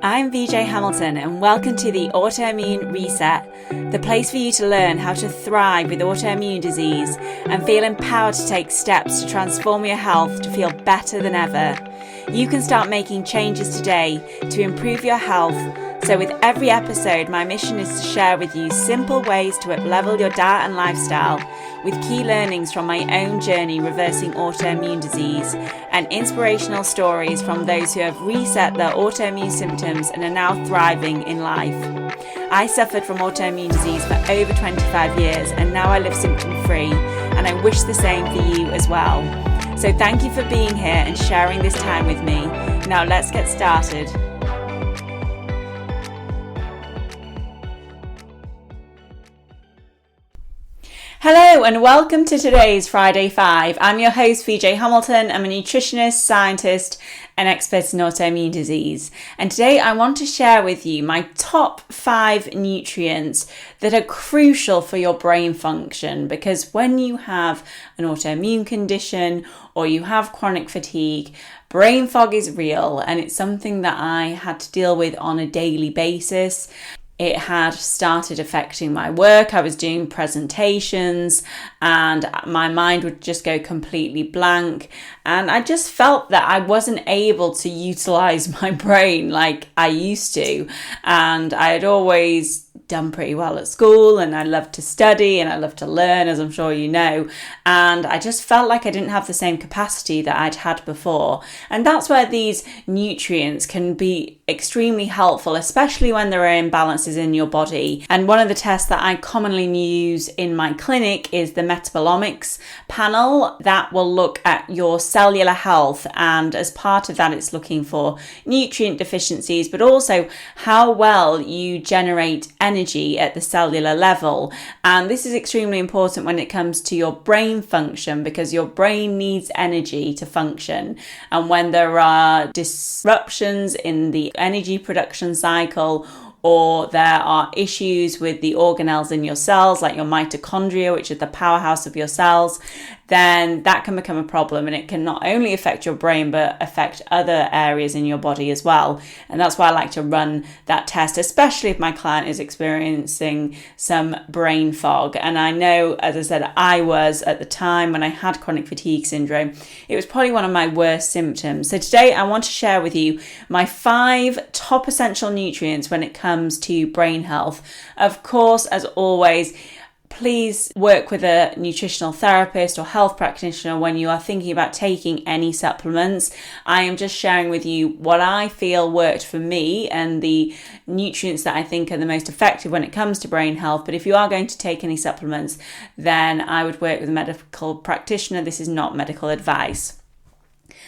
I'm VJ Hamilton and welcome to the Autoimmune RESET, the place for you to learn how to thrive with autoimmune disease and feel empowered to take steps to transform your health to feel better than ever. You can start making changes today to improve your health. So with every episode, my mission is to share with you simple ways to up-level your diet and lifestyle with key learnings from my own journey reversing autoimmune disease and inspirational stories from those who have reset their autoimmune symptoms and are now thriving in life. I suffered from autoimmune disease for over 25 years and now I live symptom-free, and I wish the same for you as well. So thank you for being here and sharing this time with me. Now let's get started. Hello and welcome to today's Friday 5. I'm your host VJ Hamilton. I'm a nutritionist, scientist and expert in autoimmune disease. And today I want to share with you my top 5 nutrients that are crucial for your brain function, because when you have an autoimmune condition or you have chronic fatigue, brain fog is real and it's something that I had to deal with on a daily basis. It had started affecting my work. I was doing presentations and my mind would just go completely blank. And I just felt that I wasn't able to utilize my brain like I used to. And I had always done pretty well at school and I love to study and I love to learn, as I'm sure you know, and I just felt like I didn't have the same capacity that I'd had before. And that's where these nutrients can be extremely helpful, especially when there are imbalances in your body. And one of the tests that I commonly use in my clinic is the metabolomics panel that will look at your cellular health, and as part of that it's looking for nutrient deficiencies but also how well you generate energy at the cellular level. And this is extremely important when it comes to your brain function, because your brain needs energy to function. And when there are disruptions in the energy production cycle, or there are issues with the organelles in your cells, like your mitochondria, which is the powerhouse of your cells, then that can become a problem, and it can not only affect your brain but affect other areas in your body as well. And that's why I like to run that test, especially if my client is experiencing some brain fog. And I know, as I said, I was at the time when I had chronic fatigue syndrome. It was probably one of my worst symptoms. So today I want to share with you my 5 top essential nutrients when it comes to brain health. Of course, as always, please work with a nutritional therapist or health practitioner when you are thinking about taking any supplements. I am just sharing with you what I feel worked for me and the nutrients that I think are the most effective when it comes to brain health. But if you are going to take any supplements, then I would work with a medical practitioner. This is not medical advice.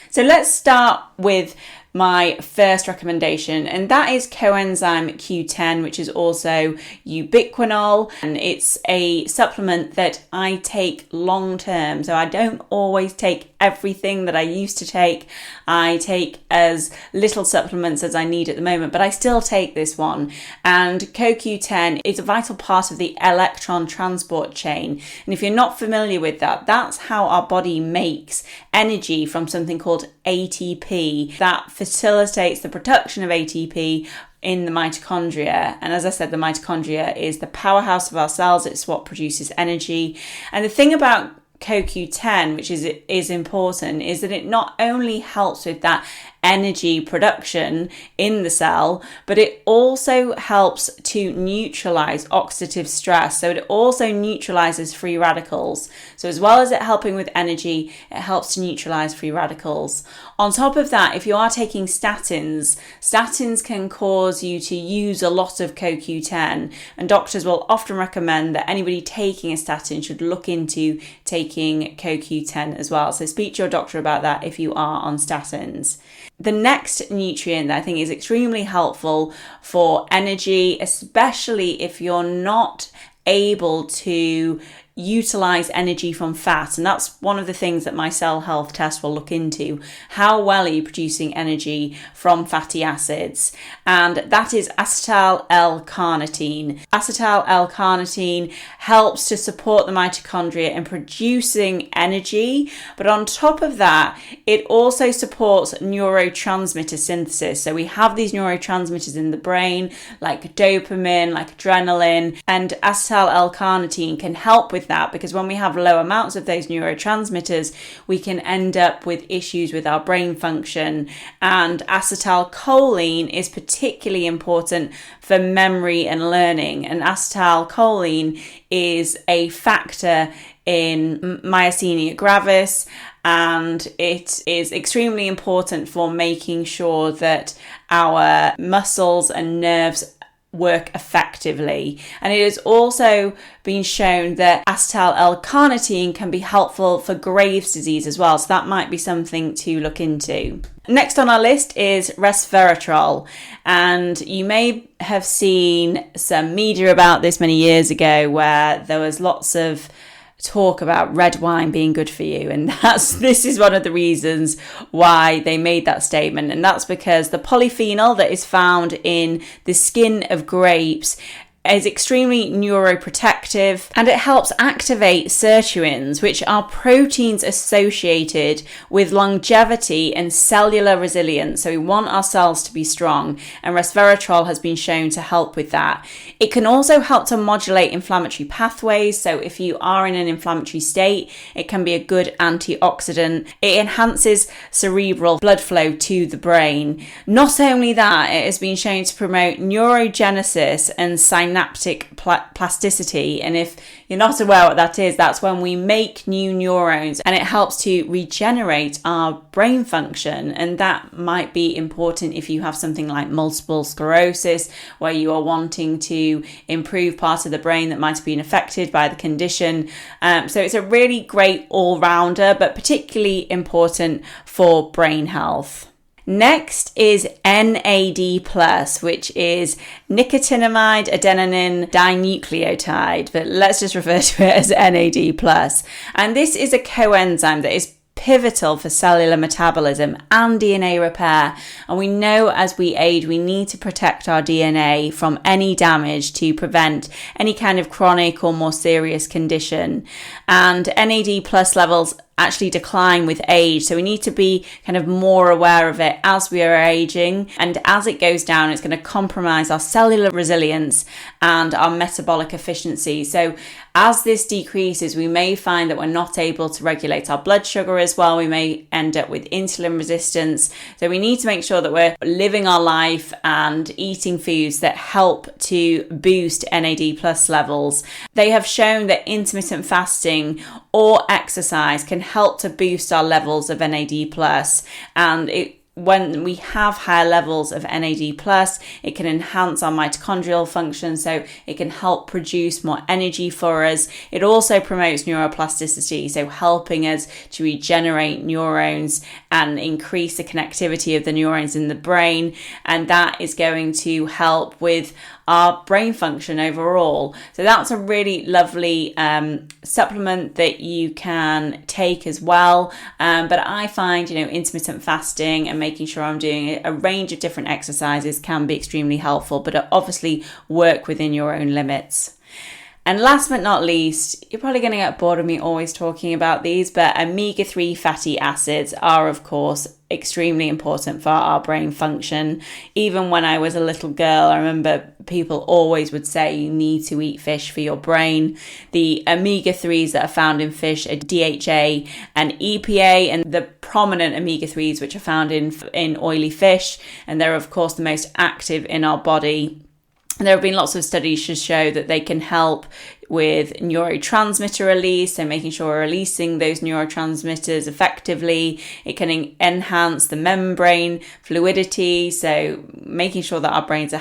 So let's start with my first recommendation, and that is Coenzyme Q10, which is also ubiquinol, and it's a supplement that I take long term. So I don't always take everything that I used to take. I take as little supplements as I need at the moment, but I still take this one. And CoQ10 is a vital part of the electron transport chain. And if you're not familiar with that, that's how our body makes energy from something called ATP that facilitates the production of ATP in the mitochondria. And as I said, the mitochondria is the powerhouse of our cells. It's what produces energy. And the thing about CoQ10, which is important, is that it not only helps with that energy production in the cell, but it also helps to neutralize oxidative stress. So it also neutralizes free radicals. So as well as it helping with energy, it helps to neutralize free radicals. On top of that, if you are taking statins can cause you to use a lot of CoQ10, and doctors will often recommend that anybody taking a statin should look into taking CoQ10 as well. So speak to your doctor about that if you are on statins. The next nutrient that I think is extremely helpful for energy, especially if you're not able to utilize energy from fat. And that's one of the things that my cell health test will look into. How well are you producing energy from fatty acids? And that is acetyl-L-carnitine. Acetyl-L-carnitine helps to support the mitochondria in producing energy, but on top of that, it also supports neurotransmitter synthesis. So we have these neurotransmitters in the brain, like dopamine, like adrenaline, and acetyl-L-carnitine can help with that, because when we have low amounts of those neurotransmitters, we can end up with issues with our brain function. And acetylcholine is particularly important for memory and learning. And acetylcholine is a factor in myasthenia gravis, and it is extremely important for making sure that our muscles and nerves work effectively. And it has also been shown that acetyl-L-carnitine can be helpful for Graves' disease as well, so that might be something to look into. Next on our list is resveratrol, and you may have seen some media about this many years ago where there was lots of talk about red wine being good for you, and this is one of the reasons why they made that statement, and that's because the polyphenol that is found in the skin of grapes is extremely neuroprotective, and it helps activate sirtuins, which are proteins associated with longevity and cellular resilience. So we want our cells to be strong, and resveratrol has been shown to help with that. It can also help to modulate inflammatory pathways. So if you are in an inflammatory state, it can be a good antioxidant. It enhances cerebral blood flow to the brain. Not only that, it has been shown to promote neurogenesis and synaptic plasticity, and if you're not aware what that is, that's when we make new neurons, and it helps to regenerate our brain function. And that might be important if you have something like multiple sclerosis, where you are wanting to improve part of the brain that might have been affected by the condition. So it's a really great all-rounder, but particularly important for brain health. Next is NAD+, which is nicotinamide adenine dinucleotide, but let's just refer to it as NAD+. And this is a coenzyme that is pivotal for cellular metabolism and DNA repair. And we know as we age, we need to protect our DNA from any damage to prevent any kind of chronic or more serious condition. And NAD+ levels actually decline with age, so we need to be kind of more aware of it as we are aging, and as it goes down, it's going to compromise our cellular resilience and our metabolic efficiency. So as this decreases, we may find that we're not able to regulate our blood sugar as well. We may end up with insulin resistance. So we need to make sure that we're living our life and eating foods that help to boost NAD+ levels. They have shown that intermittent fasting or exercise can help to boost our levels of NAD+, and when we have higher levels of NAD+, it can enhance our mitochondrial function, so it can help produce more energy for us. It also promotes neuroplasticity, so helping us to regenerate neurons and increase the connectivity of the neurons in the brain, and that is going to help with our brain function overall. So that's a really lovely supplement that you can take as well. But I find, intermittent fasting and making sure I'm doing a range of different exercises can be extremely helpful, but obviously work within your own limits. And last but not least, you're probably going to get bored of me always talking about these, but omega-3 fatty acids are, of course, extremely important for our brain function. Even when I was a little girl, I remember people always would say you need to eat fish for your brain. The omega-3s that are found in fish are DHA and EPA, and the prominent omega-3s which are found in oily fish, and they're, of course, the most active in our body. And there have been lots of studies to show that they can help with neurotransmitter release, so making sure we're releasing those neurotransmitters effectively. It can enhance the membrane fluidity, so making sure that our brains are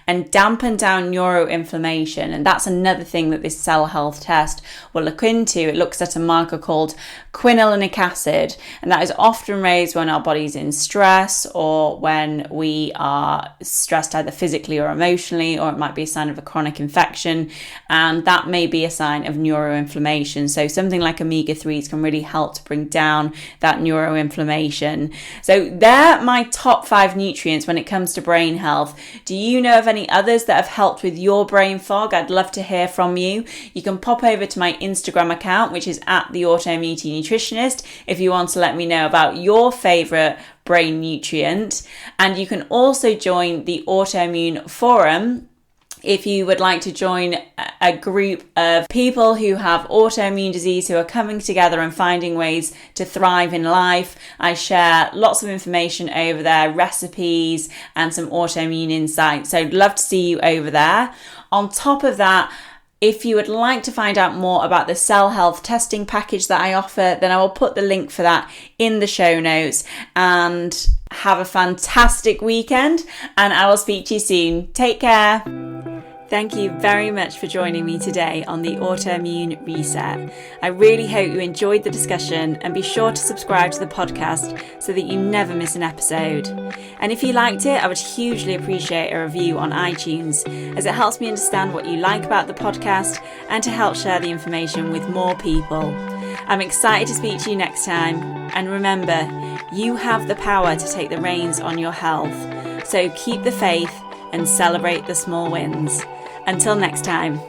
and dampen down neuroinflammation. And that's another thing that this cell health test will look into. It looks at a marker called quinolinic acid, and that is often raised when our body's in stress or when we are stressed either physically or emotionally, or it might be a sign of a chronic infection, and that may be a sign of neuroinflammation. So something like omega-3s can really help to bring down that neuroinflammation. So they're my top 5 nutrients when it comes to brain health. Do you know of any others that have helped with your brain fog? I'd love to hear from you. You can pop over to my Instagram account, which is at the Autoimmunity Nutritionist, if you want to let me know about your favourite brain nutrient. And you can also join the Autoimmune Forum if you would like to join a group of people who have autoimmune disease, who are coming together and finding ways to thrive in life. I share lots of information over there, recipes and some autoimmune insights. So I'd love to see you over there. On top of that, if you would like to find out more about the cell health testing package that I offer, then I will put the link for that in the show notes. And have a fantastic weekend, and I will speak to you soon. Take care. Thank you very much for joining me today on the Autoimmune Reset. I really hope you enjoyed the discussion, and be sure to subscribe to the podcast so that you never miss an episode. And if you liked it, I would hugely appreciate a review on iTunes, as it helps me understand what you like about the podcast and to help share the information with more people. I'm excited to speak to you next time, and remember, you have the power to take the reins on your health. So keep the faith and celebrate the small wins. Until next time.